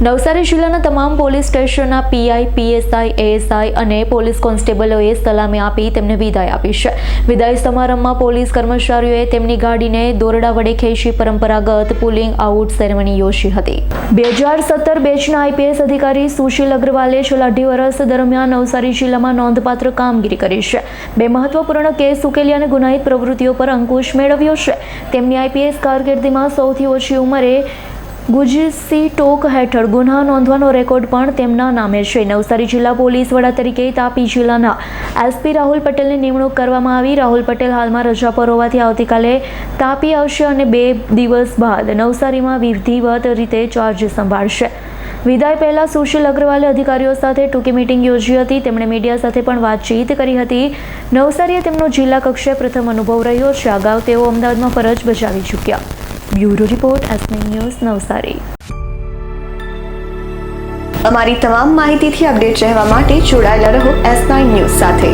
નવસારી જિલ્લાના તમામ પોલીસ સ્ટેશનના પીઆઈ, પીએસઆઈ, એએસઆઈ અને પોલીસ કોન્સ્ટેબલોએ સલામી આપી તેમને વિદાય આપી છે. વિદાય સમારંભમાં પોલીસ કર્મચારીઓએ તેમની ગાડીને દોરડા વડે ખેંચી પરંપરાગત પુલિંગ આઉટ સેરેમની યોજી હતી. 2017 બેચના આઈપીએસ અધિકારી સુશીલ અગ્રવાલે છેલ્લા 2 વર્ષ દરમિયાન નવસારી જિલ્લામાં નોંધપાત્ર કામગીરી કરી છે. 2 મહત્વપૂર્ણ કેસ ઉકેલી અને ગુનાહિત પ્રવૃત્તિઓ પર અંકુશ મેળવ્યો છે. તેમની આઈપીએસ કારકિર્દીમાં સૌથી ઓછી ઉંમરે ગુજસી ટોક હેઠળ ગુના નોંધવાનો રેકોર્ડ પણ તેમના નામે છે. નવસારી જિલ્લા પોલીસ વડા તરીકે તાપી જિલ્લાના એસપી રાહુલ પટેલની નિમણૂક કરવામાં આવી. રાહુલ પટેલ હાલમાં રજા પર હોવાથી આવતીકાલે તાપી આવશે અને 2 દિવસ બાદ નવસારીમાં વિધિવત રીતે ચાર્જ સંભાળશે. વિદાય પહેલા સુશીલ અગ્રવાલે અધિકારીઓ સાથે ટૂંકી મીટિંગ યોજી હતી. તેમણે મીડિયા સાથે પણ વાતચીત કરી હતી. નવસારીએ તેમનો જિલ્લા કક્ષાએ પ્રથમ અનુભવ રહ્યો છે. અગાઉ તેઓ અમદાવાદમાં ફરજ બજાવી ચૂક્યા. બ્યુરો રિપોર્ટ એસ9 ન્યૂઝ નવસારી. અમારી તમામ માહિતીથી અપડેટ રહેવા માટે જોડાયેલા રહો S9 ન્યૂઝ સાથે.